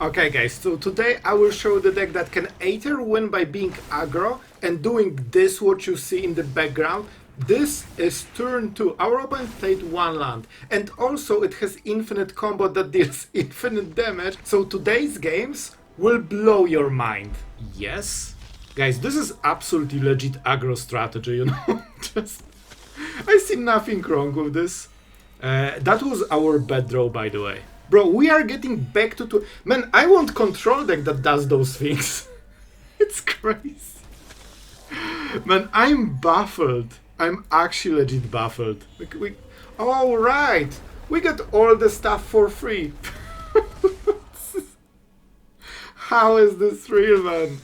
Okay guys, so today I will show the deck that can either win by being aggro and doing this what you see in the background. This is turn 2. Our opponent played 1 land and also it has infinite combo that deals infinite damage. So today's games will blow your mind. Yes? Guys, this is absolutely legit aggro strategy, you know? Just I see nothing wrong with this. That was our bad draw, by the way. Bro, we are getting back to... Man, I want control deck that does those things. It's crazy. Man, I'm baffled. I'm actually legit baffled. Oh, right. We got all the stuff for free. How is this real, man?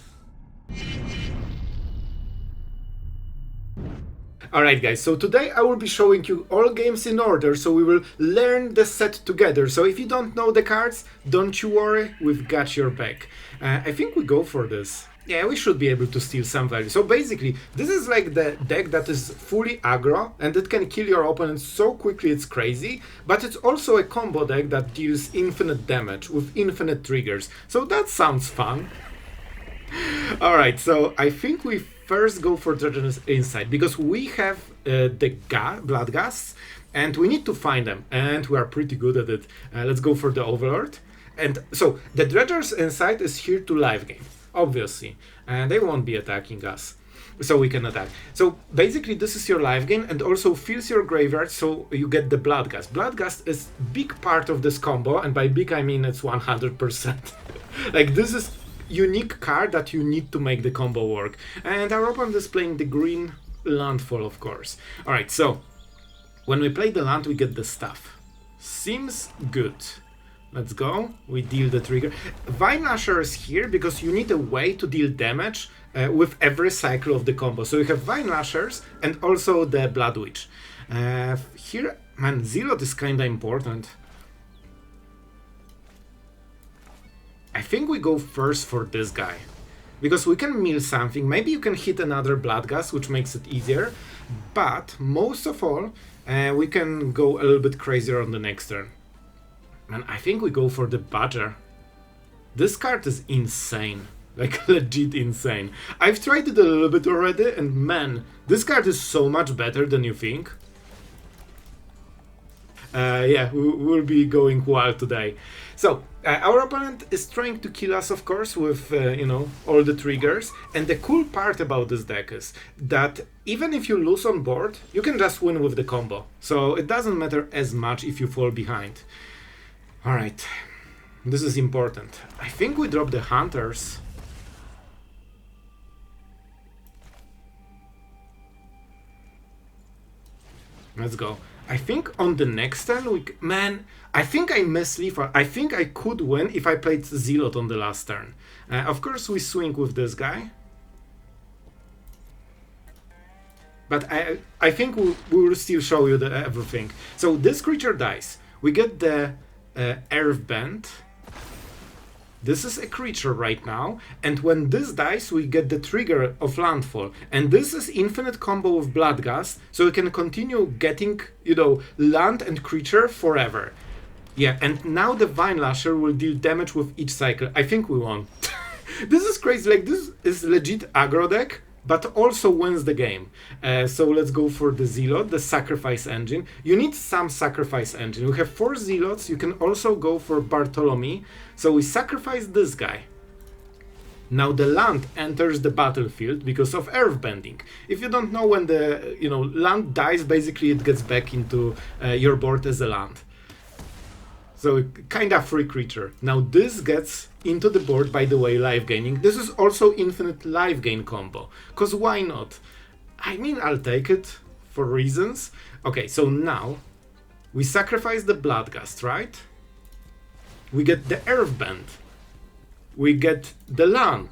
Alright guys, so today I will be showing you all games in order, so we will learn the set together. So if you don't know the cards, don't you worry, we've got your back. I think we go for this. Yeah, we should be able to steal some value. So basically, this is like the deck that is fully aggro, and it can kill your opponent so quickly it's crazy, but it's also a combo deck that deals infinite damage with infinite triggers. So that sounds fun. Alright, so I think we first go for Dredger's Insight, because we have the Bloodghasts, and we need to find them, and we are pretty good at it. Let's go for the Overlord. And so, the Dredger's Insight is here to live game, obviously, and they won't be attacking us, so we can attack. So basically this is your live game, and also fills your graveyard, so you get the Bloodghast. Bloodghast is big part of this combo, and by big I mean it's 100%. Like, this is unique card that you need to make the combo work. And our opponent is playing the green landfall, of course. Alright, so when we play the land we get the stuff. Seems good. Let's go. We deal the trigger. Vinelasher is here because you need a way to deal damage with every cycle of the combo. So you have Vinelashers and also the Bloodwitch. Here, man, Zealot is kinda important. I think we go first for this guy, because we can mill something. Maybe you can hit another Bloodghast, which makes it easier, but most of all, we can go a little bit crazier on the next turn. And I think we go for the Badger. This card is insane, like legit insane. I've tried it a little bit already, and man, this card is so much better than you think. Yeah, we'll be going wild today. So, our opponent is trying to kill us, of course, with, you know, all the triggers. And the cool part about this deck is that even if you lose on board, you can just win with the combo. So, it doesn't matter as much if you fall behind. Alright, this is important. I think we drop the Hunters. Let's go. I think on the next turn man, I think I missed Leaf. I think I could win if I played Zealot on the last turn. Of course we swing with this guy. But I think we will still show you everything. So this creature dies. We get the Earthbend. This is a creature right now, and when this dies we get the trigger of landfall, and this is infinite combo with Bloodghast, so we can continue getting, you know, land and creature forever. Yeah, and now the Vinelasher will deal damage with each cycle. I think we won. This is crazy, like this is legit aggro deck, but also wins the game. So let's go for the Zealot, the sacrifice engine. You need some sacrifice engine. We have 4 Zealots. You can also go for Bartholomew. So we sacrifice this guy. Now the land enters the battlefield because of earthbending. If you don't know, when the land dies, basically it gets back into your board as a land. So kind of free creature. Now this gets into the board, by the way, life gaining. This is also infinite life gain combo, cause why not? I mean, I'll take it for reasons. Okay, so now we sacrifice the Bloodghast, right? We get the Earthbend. We get the land.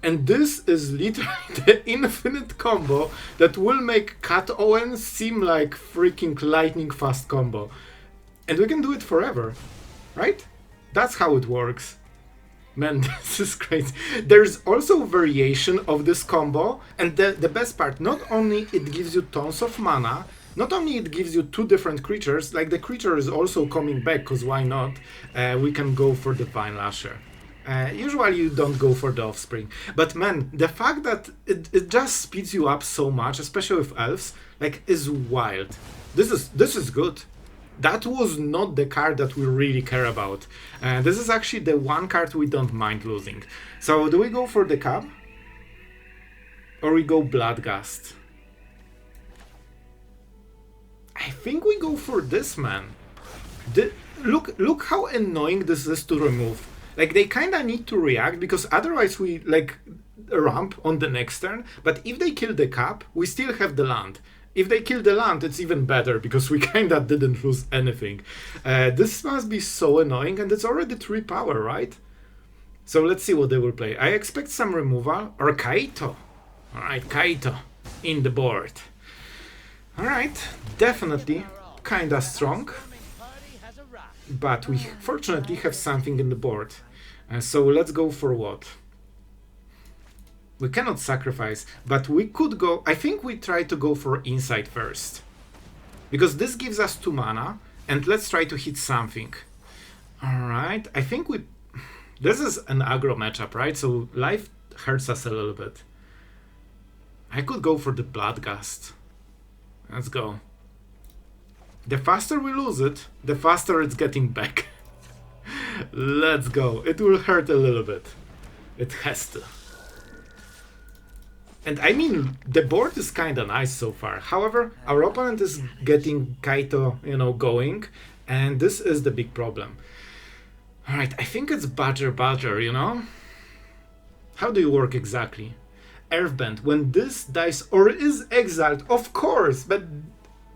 And this is literally the infinite combo that will make Cat Owen seem like freaking lightning fast combo. And we can do it forever, right? That's how it works. Man, this is crazy. There's also variation of this combo, and the best part, not only it gives you tons of mana, not only it gives you 2 different creatures, like the creature is also coming back, because why not? We can go for the Vinelasher. Usually you don't go for the offspring. But man, the fact that it just speeds you up so much, especially with elves, like, is wild. This is good. That was not the card that we really care about. This is actually the one card we don't mind losing. So do we go for the Cub? Or we go Bloodghast? I think we go for this, man. Look how annoying this is to remove. Like, they kinda need to react, because otherwise we, like, ramp on the next turn. But if they kill the Cub, we still have the land. If they kill the land, it's even better, because we kinda didn't lose anything. This must be so annoying, and it's already 3 power, right? So let's see what they will play. I expect some removal, or Kaito. Alright, Kaito in the board. Alright, definitely kinda strong. But we fortunately have something in the board. So let's go for what? We cannot sacrifice, but we could go... I think we try to go for Insight first. Because this gives us 2 mana, and let's try to hit something. Alright, I think we... This is an aggro matchup, right? So life hurts us a little bit. I could go for the Bloodghast. Let's go. The faster we lose it, the faster it's getting back. Let's go. It will hurt a little bit. It has to. And I mean, the board is kinda nice so far. However, our opponent is getting Kaito, going. And this is the big problem. Alright, I think it's Badger, How do you work exactly? Earthbend, when this dies or is exiled, of course, but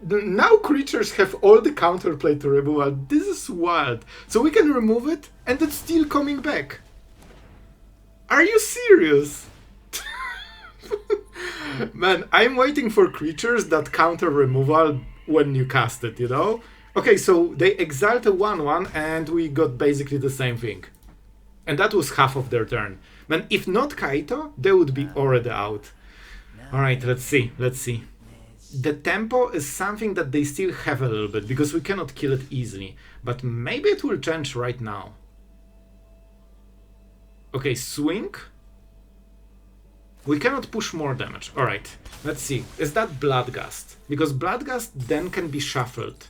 now creatures have all the counterplay to removal. This is wild. So we can remove it and it's still coming back. Are you serious? Man, I'm waiting for creatures that counter removal when you cast it, Okay, so they exiled a 1/1 and we got basically the same thing. And that was half of their turn. Man, if not Kaito, they would be already out. Alright, let's see. The tempo is something that they still have a little bit, because we cannot kill it easily. But maybe it will change right now. Okay, swing. We cannot push more damage. Alright, let's see. Is that Bloodghast? Because Bloodghast then can be shuffled.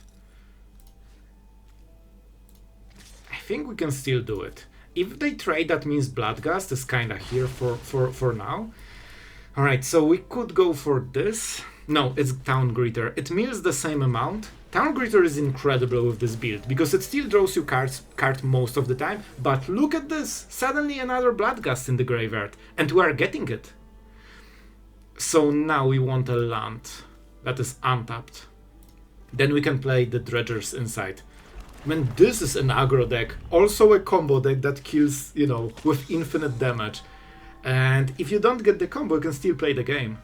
I think we can still do it. If they trade, that means Bloodghast is kinda here for now. Alright, so we could go for this. No, it's Town Greeter. It mills the same amount. Town Greeter is incredible with this build, because it still draws you card most of the time. But look at this! Suddenly another Bloodghast in the graveyard. And we are getting it. So now we want a land that is untapped. Then we can play the Dredgers inside. Man, this is an aggro deck. Also a combo deck that kills, with infinite damage. And if you don't get the combo, you can still play the game.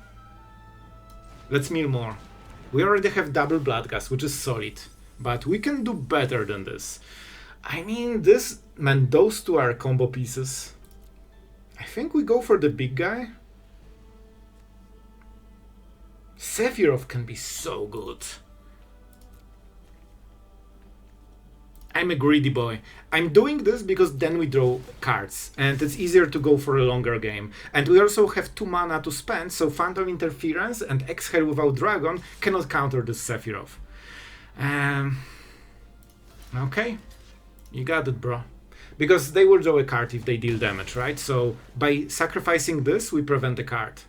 Let's mill more. We already have double Bloodghast, which is solid. But we can do better than this. I mean, those two are combo pieces. I think we go for the big guy. Sephiroth can be so good. I'm a greedy boy. I'm doing this because then we draw cards, and it's easier to go for a longer game. And we also have 2 mana to spend, so Phantom Interference and Exhale without Dragon cannot counter this Sephiroth. Okay, you got it, bro. Because they will draw a card if they deal damage, right? So by sacrificing this, we prevent the card.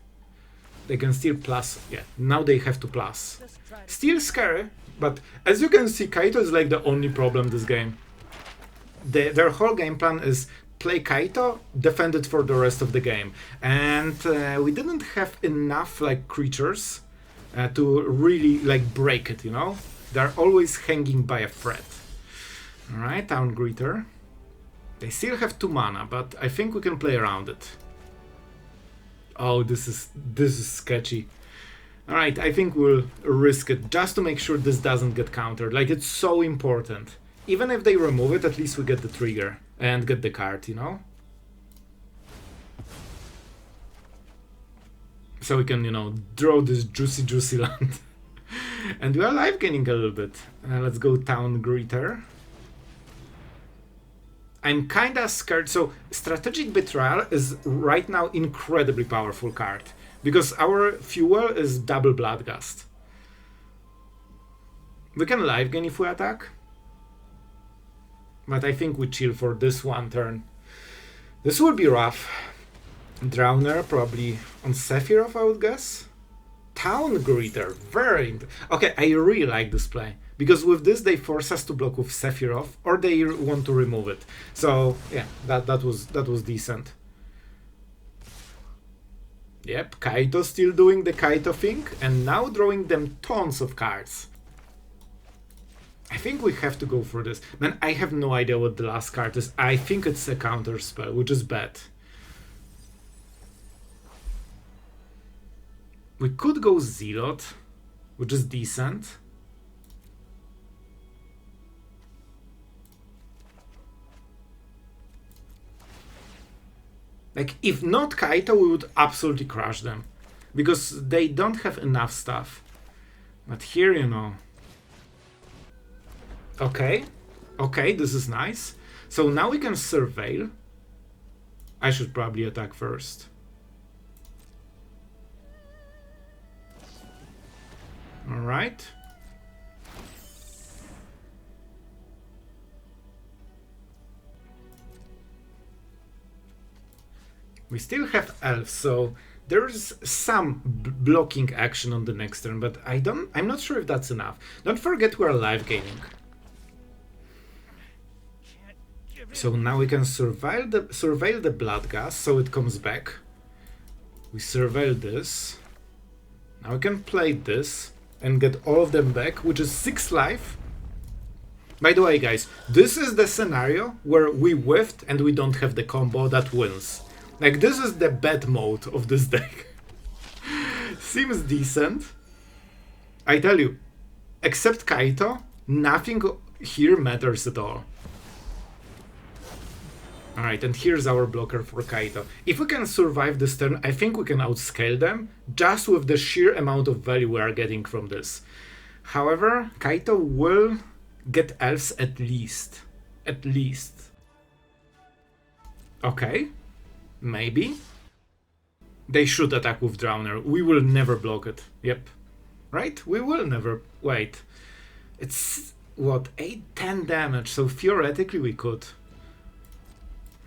They can still plus, yeah, now they have to plus. Still scary. But as you can see, Kaito is like the only problem this game. Their whole game plan is play Kaito, defend it for the rest of the game. And we didn't have enough creatures to really break it, They're always hanging by a thread. Alright, Town Greeter. They still have 2 mana, but I think we can play around it. Oh, this is sketchy. Alright, I think we'll risk it just to make sure this doesn't get countered. It's so important. Even if they remove it, at least we get the trigger and get the card, So we can, draw this juicy land. And we are life gaining a little bit. Let's go Town Greeter. I'm kinda scared. So Strategic Betrayal is right now incredibly powerful card because our fuel is double Bloodghast. We can live gain if we attack, but I think we chill for this one turn. This will be rough. Drowner probably on Sephiroth, I would guess. Town Greeter, very... Okay, I really like this play. Because with this they force us to block with Sephiroth, or they want to remove it. So, yeah, that was decent. Yep, Kaito still doing the Kaito thing, and now drawing them tons of cards. I think we have to go for this. Man, I have no idea what the last card is. I think it's a counter spell, which is bad. We could go Zealot, which is decent. Like, if not Kaito, we would absolutely crush them. Because they don't have enough stuff. But here, you know... Okay. Okay, this is nice. So now we can surveil. I should probably attack first. Alright. We still have elves, so there's some blocking action on the next turn, but I'm not sure if that's enough. Don't forget we are live gaining. So now we can surveil the Bloodghast, so it comes back. We surveil this. Now we can play this and get all of them back, which is 6 life. By the way, guys, this is the scenario where we whiffed and we don't have the combo that wins. Like, this is the bad mode of this deck. Seems decent. I tell you, except Kaito, nothing here matters at all. Alright, and here's our blocker for Kaito. If we can survive this turn, I think we can outscale them, just with the sheer amount of value we are getting from this. However, Kaito will get elves at least. At least. Okay. Maybe. They should attack with Drowner. We will never block it. Yep. Right? We will never... Wait. It's... what? 8-10 damage, so theoretically we could.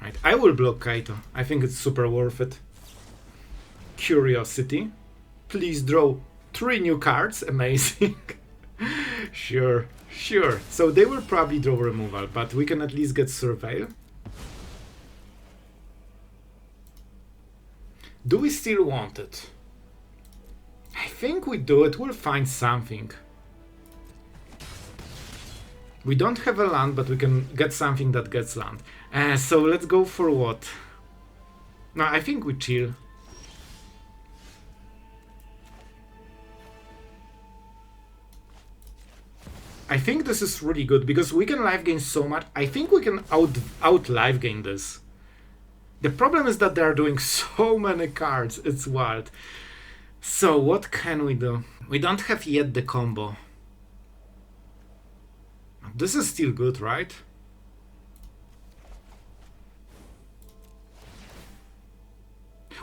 Right, I will block Kaito. I think it's super worth it. Curiosity. Please draw 3 new cards. Amazing. Sure, sure. So they will probably draw removal, but we can at least get Surveil. Do we still want it? I think we do it. We'll find something. We don't have a land, but we can get something that gets land. So let's go for what? No, I think we chill. I think this is really good because we can live gain so much. I think we can out live gain this. The problem is that they are doing so many cards. It's wild. So what can we do? We don't have yet the combo. This is still good, right?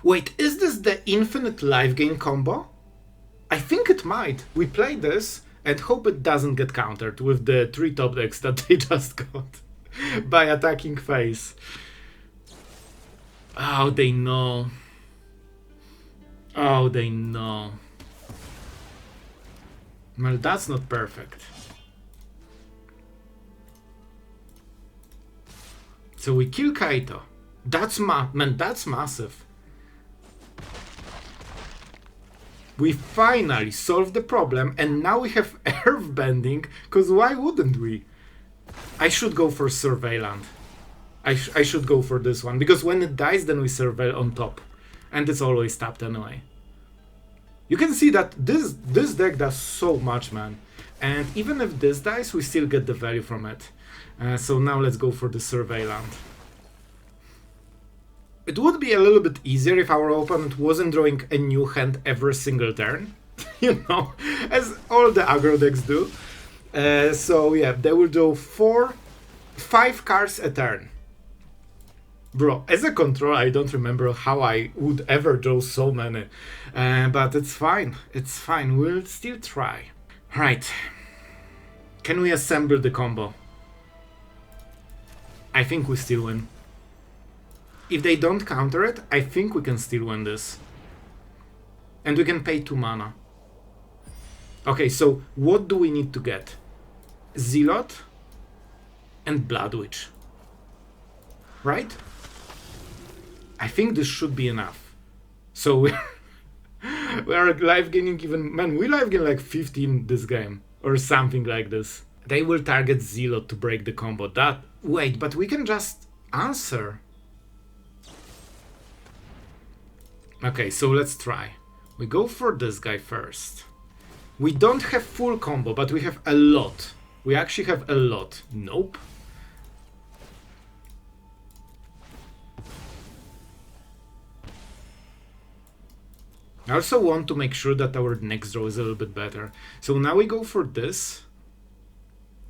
Wait, is this the infinite live gain combo? I think it might. We play this and hope it doesn't get countered with the 3 top decks that they just got by attacking phase. Oh, they know. Oh, they know. Well, that's not perfect. So we kill Kaito. That's man, that's massive. We finally solved the problem, and now we have Earth Bending, because why wouldn't we? I should go for Surveillant. I should go for this one, because when it dies, then we Surveil on top. And it's always tapped anyway. You can see that this deck does so much, man. And even if this dies, we still get the value from it. So now let's go for the Surveillant. It would be a little bit easier if our opponent wasn't drawing a new hand every single turn. You know, as all the aggro decks do. So yeah, they will draw 5 cards a turn. Bro, as a controller, I don't remember how I would ever draw so many. But it's fine. It's fine. We'll still try. Right. Can we assemble the combo? I think we still win. If they don't counter it, I think we can still win this. And we can pay 2 mana. Okay, so what do we need to get? Zealot and Bloodwitch. Right? I think this should be enough. So we are life gaining even... Man, we life gain like 15 this game. Or something like this. They will target Zealot to break the combo. That... Wait, but we can just answer. Okay, so let's try. We go for this guy first. We don't have full combo, but we have a lot. We actually have a lot. Nope. I also want to make sure that our next draw is a little bit better. So now we go for this.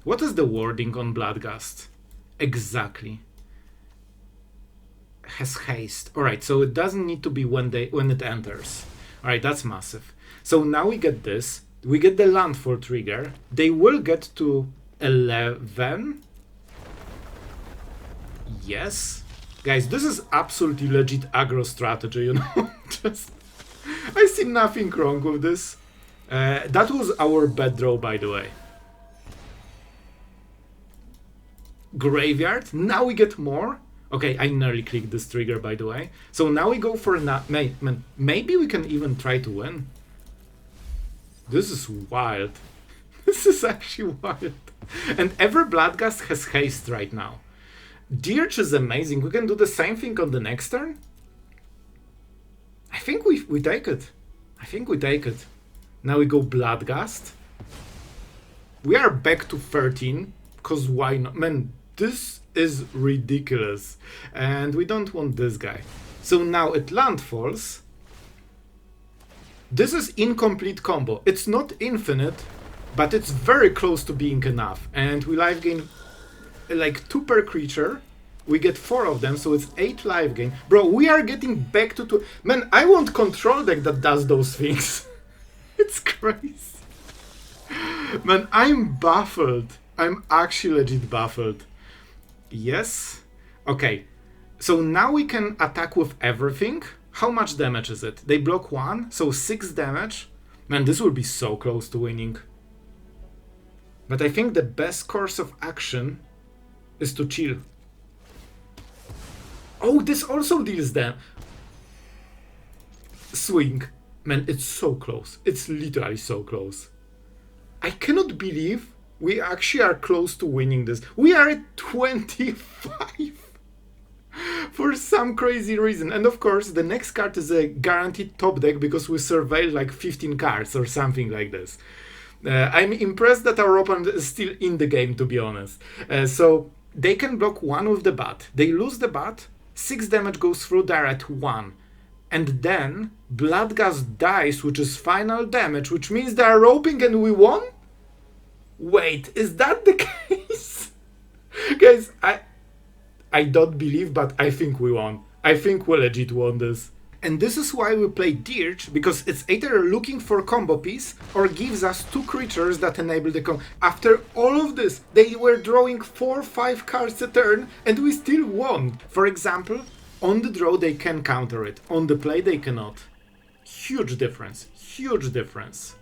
What is the wording on Bloodghast? Exactly. Has haste. Alright, so it doesn't need to be when it enters. Alright, that's massive. So now we get this. We get the landfall trigger. They will get to 11. Yes. Guys, this is absolutely legit aggro strategy, you know? Just... I see nothing wrong with this. That was our bad draw, by the way. Graveyard. Now we get more. Okay, I nearly clicked this trigger, by the way. So now we go for... Maybe we can even try to win. This is wild. This is actually wild. And every Bloodghast has haste right now. Dirge is amazing. We can do the same thing on the next turn. I think we take it. I think we take it. Now we go Bloodghast. We are back to 13. Because why not? Man, this is ridiculous. And we don't want this guy. So now it landfalls. This is incomplete combo. It's not infinite, but it's very close to being enough. And we life gain like 2 per creature. We get 4 of them, so it's 8 life gain. Bro, we are getting back to 2. Man, I want control deck that does those things. It's crazy. Man, I'm baffled. I'm actually legit baffled. Yes. Okay. So now we can attack with everything. How much damage is it? They block 1, so 6 damage. Man, this will be so close to winning. But I think the best course of action is to chill. Oh, this also deals them. Swing. Man, it's so close. It's literally so close. I cannot believe we actually are close to winning this. We are at 25. For some crazy reason. And of course, the next card is a guaranteed top deck because we surveilled like 15 cards or something like this. I'm impressed that our opponent is still in the game, to be honest. So they can block 1 with the bat. They lose the bat. 6 damage goes through, they're at 1. And then Bloodghast dies, which is final damage, which means they're roping and we won? Wait, is that the case? Guys, I don't believe, but I think we won. I think we legit won this. And this is why we play Dirge, because it's either looking for combo piece or gives us 2 creatures that enable the combo. After all of this, they were drawing 4-5 cards a turn and we still won. For example, on the draw they can counter it, on the play they cannot. Huge difference, huge difference.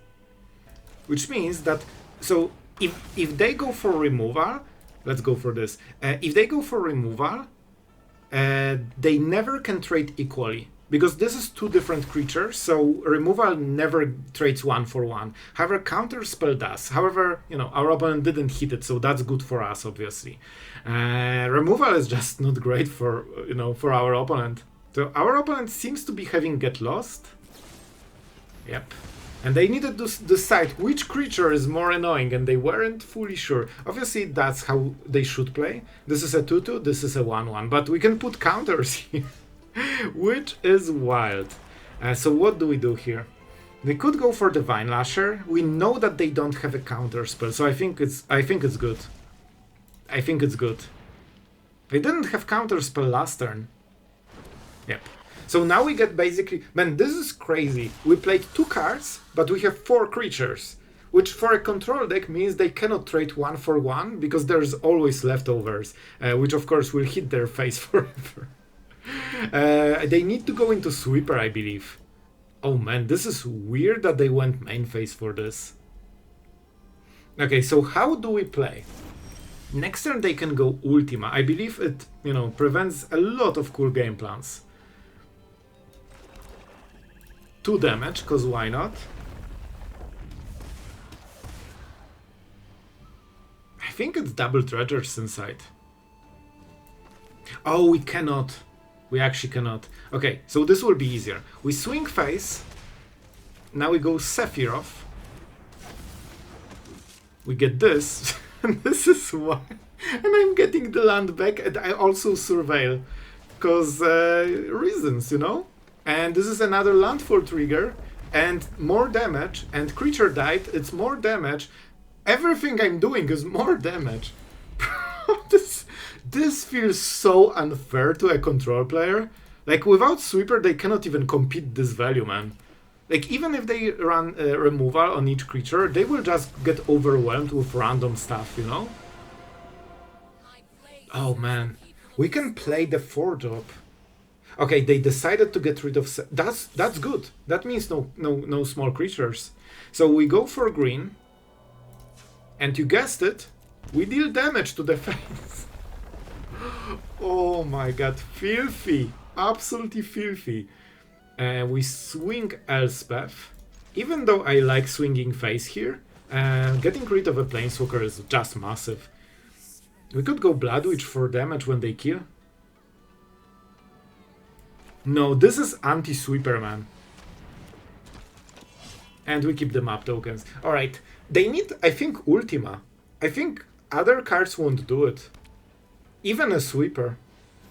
Which means that, so if they go for removal, let's go for this. If they go for removal, they never can trade equally. Because this is 2 different creatures, so removal never trades 1 for 1. However, counter spell does. However, you know, our opponent didn't hit it, so that's good for us, obviously. Removal is just not great for, you know, for our opponent. So our opponent seems to be having Get Lost. Yep. And they needed to decide which creature is more annoying, and they weren't fully sure. Obviously, that's how they should play. This is a 2-2, this is a 1-1, but we can put counters here. Which is wild. So what do we do here? They could go for the Vinelasher. We know that they don't have a counter spell, so I think it's good. I think it's good. They didn't have counter spell last turn. Yep. So now we get basically... Man, this is crazy. We played 2 cards, but we have 4 creatures. Which for a control deck means they cannot trade 1 for 1, because there's always leftovers. Which of course will hit their face forever. They need to go into Sweeper, I believe. Oh man, this is weird that they went main phase for this. Okay, so how do we play? Next turn they can go Ultima. I believe it, prevents a lot of cool game plans. 2 damage, because why not? I think it's double Dredgers inside. Oh, we cannot. We actually cannot. Okay, so this will be easier. We swing face. Now we go Sephiroth. We get this. And this is why. And I'm getting the land back, and I also surveil. Because reasons, And this is another landfall trigger. And more damage. And creature died. It's more damage. Everything I'm doing is more damage. This feels so unfair to a control player. Like, without Sweeper, they cannot even compete this value, man. Like, even if they run removal on each creature, they will just get overwhelmed with random stuff, Oh, man. We can play the 4-drop. Okay, they decided to get rid of... That's good. That means no small creatures. So we go for green. And you guessed it, we deal damage to the face. Oh my god, filthy. Absolutely filthy. We swing Elspeth. Even though I like swinging face here, getting rid of a Planeswalker is just massive. We could go Bloodwitch for damage when they kill. No, this is anti-Sweeper, man. And we keep the map tokens. Alright, they need, I think, Ultima. I think other cards won't do it. Even a Sweeper.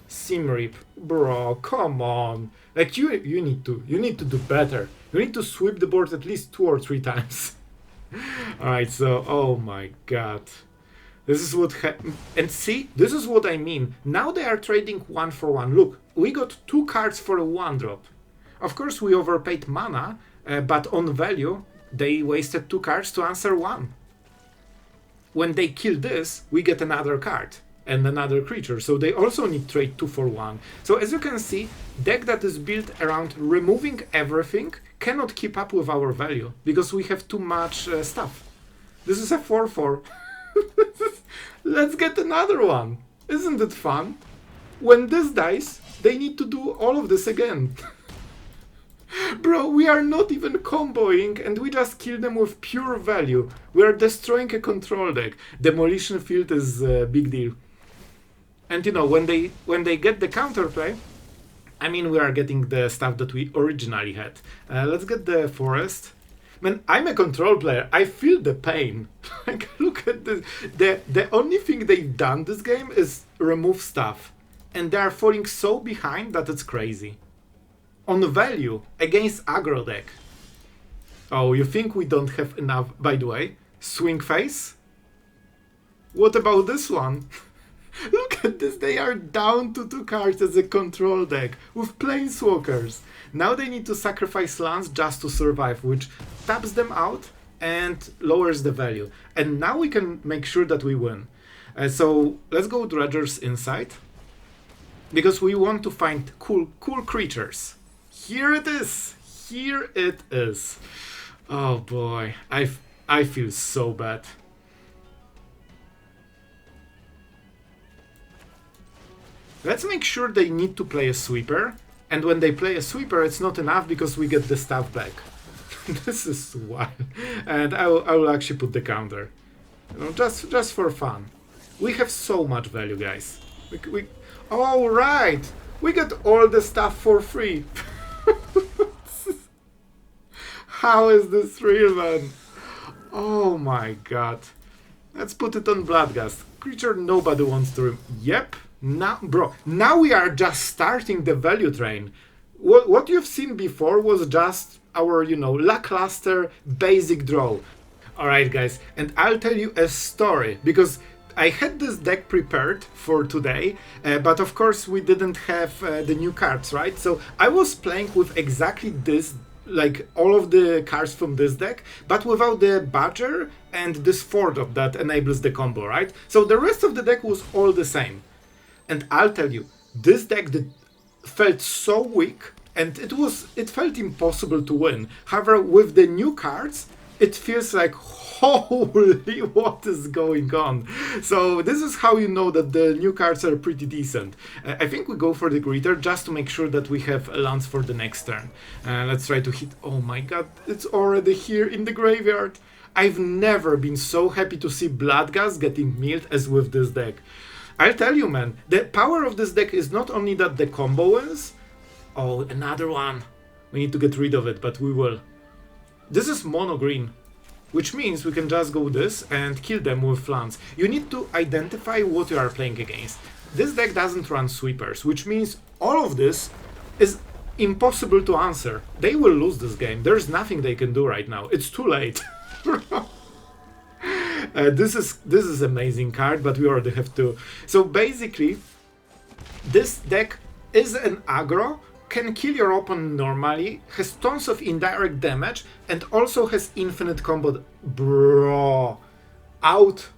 Simrip. Bro, come on. Like, you need to do better. You need to sweep the board at least 2 or 3 times. Alright, so, oh my god. This is what and see, this is what I mean. Now they are trading 1 for 1. Look, we got 2 cards for a 1-drop. Of course, we overpaid mana, but on value, they wasted 2 cards to answer 1. When they kill this, we get another card and another creature. So they also need trade 2 for 1. So as you can see, deck that is built around removing everything cannot keep up with our value because we have too much stuff. This is a 4-4. Let's get another one. Isn't it fun? When this dies, they need to do all of this again. Bro, we are not even comboing and we just kill them with pure value. We are destroying a control deck. Demolition Field is a big deal. And when they get the counterplay, I mean, we are getting the stuff that we originally had. Let's get the forest. Man, I'm a control player. I feel the pain. Like, look at this. The only thing they've done this game is remove stuff. And they are falling so behind that it's crazy. On value, against aggro deck. Oh, you think we don't have enough? By the way, swing face? What about this one? Look at this, they are down to 2 cards as a control deck with Planeswalkers. Now they need to sacrifice lands just to survive, which taps them out and lowers the value. And now we can make sure that we win. So let's go Dredgers inside. Because we want to find cool creatures. Here it is! Here it is! Oh boy, I feel so bad. Let's make sure they need to play a Sweeper. And when they play a Sweeper, it's not enough because we get the stuff back. This is wild. And I will actually put the counter. Just for fun. We have so much value, guys. Oh, right! We get all the stuff for free. How is this real, man? Oh my god. Let's put it on Bloodghast. Creature nobody wants to... Yep. Now, bro, now we are just starting the value train. What you've seen before was just our, lackluster basic draw. Alright, guys, and I'll tell you a story, because I had this deck prepared for today, but of course we didn't have the new cards, right? So I was playing with exactly this, like all of the cards from this deck, but without the Badger and this 4-drop that enables the combo, right? So the rest of the deck was all the same. And I'll tell you, this deck felt so weak, and it felt impossible to win. However, with the new cards, it feels like, holy, what is going on? So this is how you know that the new cards are pretty decent. I think we go for the Greeter just to make sure that we have a lance for the next turn. Let's try to hit. Oh my god, it's already here in the graveyard. I've never been so happy to see Bloodghast getting milled as with this deck. I'll tell you, man, the power of this deck is not only that the combo wins. Oh, another one. We need to get rid of it, but we will. This is mono green, which means we can just go this and kill them with flans. You need to identify what you are playing against. This deck doesn't run sweepers, which means all of this is impossible to answer. They will lose this game. There's nothing they can do right now. It's too late. This is amazing card, but we already have two. So basically, this deck is an aggro, can kill your opponent normally, has tons of indirect damage, and also has infinite combo. Bro, out.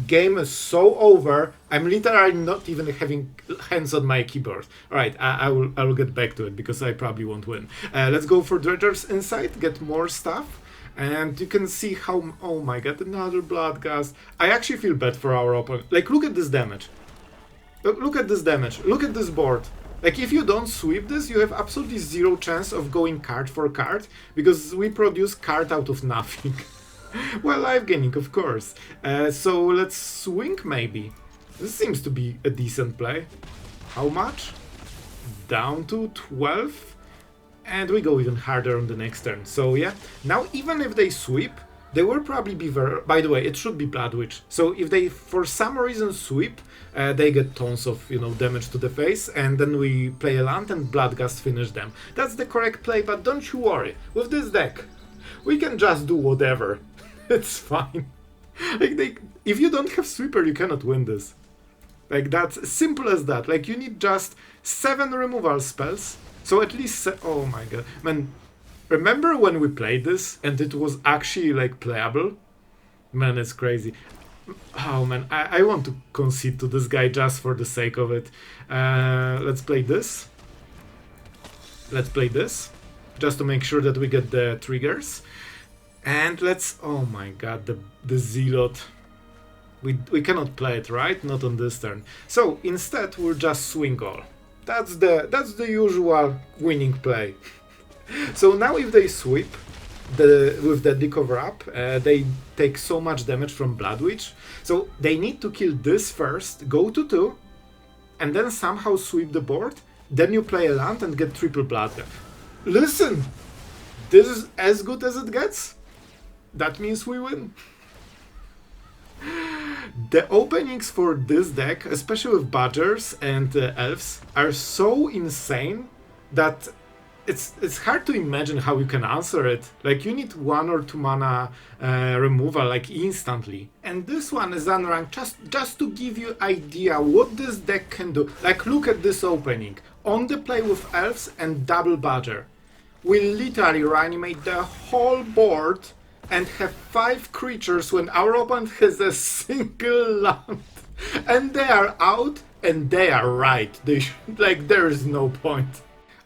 Game is so over. I'm literally not even having hands on my keyboard. Alright, I will get back to it because I probably won't win. Let's go for Dredger's Insight, get more stuff. And you can see how... Oh my god, another Bloodghast. I actually feel bad for our opponent. Like, look at this damage. Look at this damage. Look at this board. Like, if you don't sweep this, you have absolutely zero chance of going card for card, because we produce card out of nothing. Well, life gaining, of course. So let's swing, maybe. This seems to be a decent play. How much? Down to 12. And we go even harder on the next turn. So yeah, now even if they sweep, they will probably be very... By the way, it should be Bloodwitch. So if they, for some reason, sweep, they get tons of, damage to the face, and then we play a land and Bloodghast finish them. That's the correct play, but don't you worry. With this deck, we can just do whatever. It's fine. Like, if you don't have sweeper, you cannot win this. Like, that's simple as that. Like, you need just 7 removal spells. So at least... Oh my god. Man, remember when we played this and it was actually, like, playable? Man, it's crazy. Oh man, I want to concede to this guy just for the sake of it. Let's play this. Let's play this. Just to make sure that we get the triggers. And let's... Oh my god, the Zealot. We cannot play it, right? Not on this turn. So instead we'll just swing all. That's the usual winning play. So now if they sweep with the decover up, they take so much damage from Bloodwitch. So they need to kill this first, go to 2, and then somehow sweep the board. Then you play a land and get triple Bloodghast. Listen! This is as good as it gets. That means we win. The openings for this deck, especially with Badgers and Elves, are so insane that it's hard to imagine how you can answer it. Like, you need 1 or 2 mana removal, like, instantly. And this one is unranked just to give you idea what this deck can do. Like, look at this opening. On the play with Elves and double Badger. We literally reanimate the whole board and have 5 creatures when our opponent has a single land. And they are out, and they are right. Like, there is no point.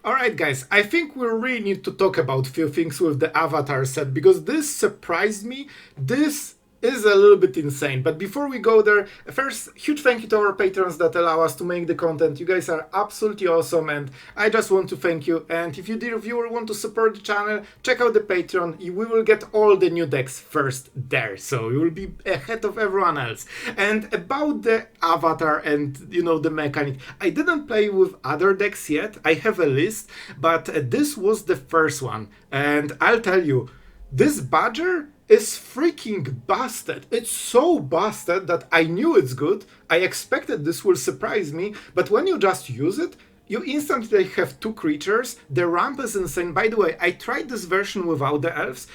Alright guys, I think we really need to talk about a few things with the avatar set, because this surprised me. This is a little bit insane. But before we go there, first, huge thank you to our patrons that allow us to make the content. You guys are absolutely awesome, and I just want to thank you. And if you, dear viewer, want to support the channel, check out the Patreon. We will get all the new decks first there, so you will be ahead of everyone else. And about the avatar and, the mechanic, I didn't play with other decks yet. I have a list, but this was the first one. And I'll tell you, this Badger is freaking busted. It's so busted that I knew it's good. I expected this will surprise me, but when you just use it, you instantly have 2 creatures. The ramp is insane. By the way, I tried this version without the elves.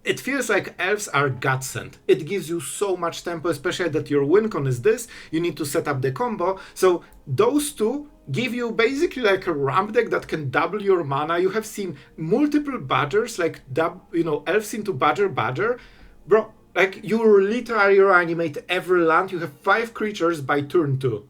it feels like elves are godsend. It gives you so much tempo, especially that your win con is this. You need to set up the combo. So those two give you basically like a ramp deck that can double your mana. You have seen multiple badgers, like elves into badger. Bro, like you literally reanimate every land. You have 5 creatures by turn 2.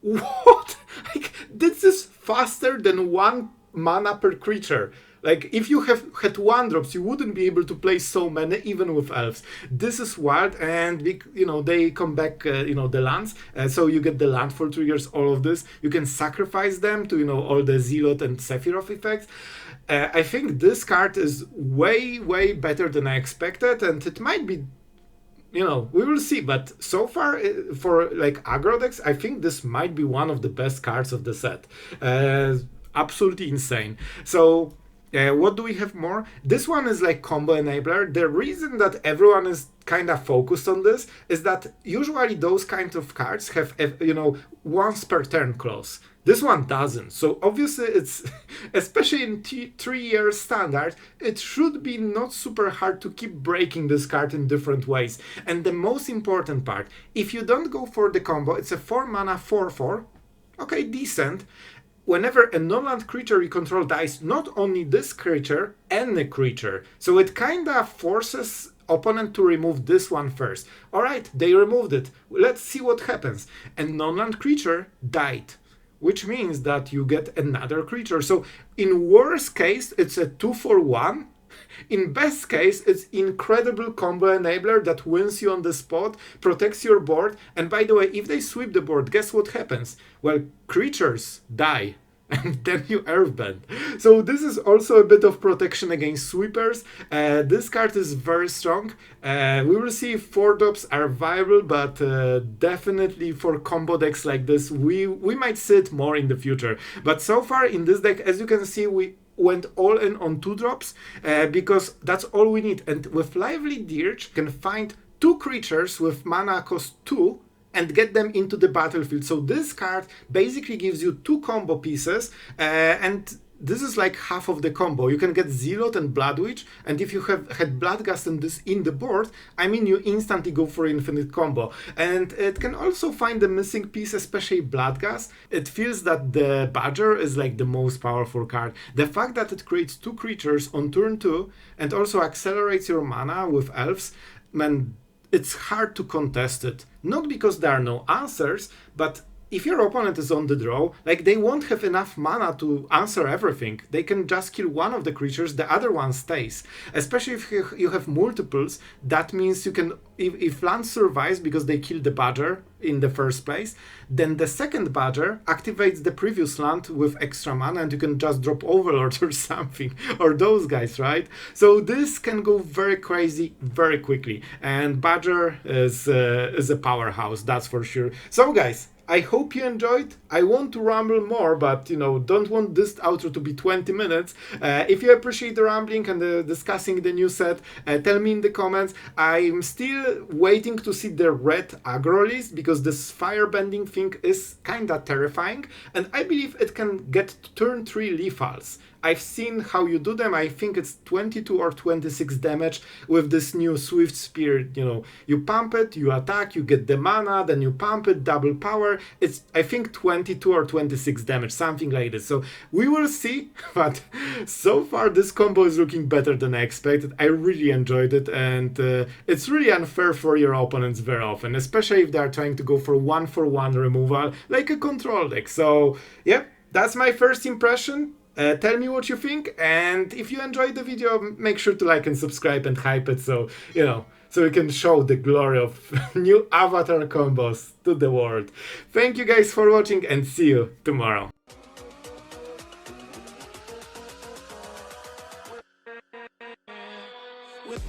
What? Like, this is faster than 1 mana per creature. Like, if you have had 1-drops, you wouldn't be able to play so many, even with elves. This is wild, and they come back, the lands, so you get the landfall triggers, all of this. You can sacrifice them to, all the Zealot and Sephiroth effects. I think this card is way, way better than I expected, and it might be, we will see. But so far, for like aggro decks, I think this might be one of the best cards of the set. Absolutely insane. So what do we have more? This one is like combo enabler. The reason that everyone is kind of focused on this is that usually those kinds of cards have, once per turn clause. This one doesn't. So obviously it's, especially in 3-year standard, it should be not super hard to keep breaking this card in different ways. And the most important part, if you don't go for the combo, it's a 4 mana 4/4. Okay, decent. Whenever a non-land creature you control dies, not only this creature, any creature. So it kinda forces opponent to remove this one first. Alright, they removed it. Let's see what happens. A non-land creature died, which means that you get another creature. So in worst case, it's a 2-for-1. In best case, it's incredible combo enabler that wins you on the spot, protects your board, and by the way, if they sweep the board, guess what happens? Well, creatures die, and then you earthbend. So this is also a bit of protection against sweepers. This card is very strong. We will see if 4-drops are viable, but definitely for combo decks like this, we might see it more in the future. But so far in this deck, as you can see, we went all in on 2-drops because that's all we need. And with Lively Dirge, you can find 2 creatures with mana cost 2 and get them into the battlefield. So this card basically gives you 2 combo pieces, and this is like half of the combo. You can get Zealot and Bloodwitch, and if you have had Bloodghast and this in the board, I mean, you instantly go for infinite combo. And it can also find the missing piece, especially Bloodghast. It feels that the Badger is like the most powerful card. The fact that it creates 2 creatures on turn 2 and also accelerates your mana with elves, man, it's hard to contest it. Not because there are no answers, but if your opponent is on the draw, like, they won't have enough mana to answer everything. They can just kill one of the creatures, the other one stays. Especially if you have multiples, that means you can, if land survives because they killed the Badger in the first place, then the second Badger activates the previous land with extra mana and you can just drop Overlord or something, or those guys, right? So this can go very crazy very quickly, and Badger is a powerhouse, that's for sure. So guys, I hope you enjoyed. I want to ramble more, but don't want this outro to be 20 minutes. If you appreciate the rambling and discussing the new set, tell me in the comments. I'm still waiting to see the red aggro list because this firebending thing is kinda terrifying, and I believe it can get turn 3 lethals. I've seen how you do them. I think it's 22 or 26 damage with this new Swift Spear. You pump it, you attack, you get the mana, then you pump it, double power. It's, I think, 22 or 26 damage, something like this. So we will see, but so far this combo is looking better than I expected. I really enjoyed it, and it's really unfair for your opponents very often, especially if they are trying to go for 1-for-1 removal, like a control deck. So, yeah, that's my first impression. Tell me what you think, and if you enjoyed the video, make sure to like and subscribe and hype it, so so we can show the glory of new avatar combos to the world. Thank you guys for watching, and see you tomorrow. With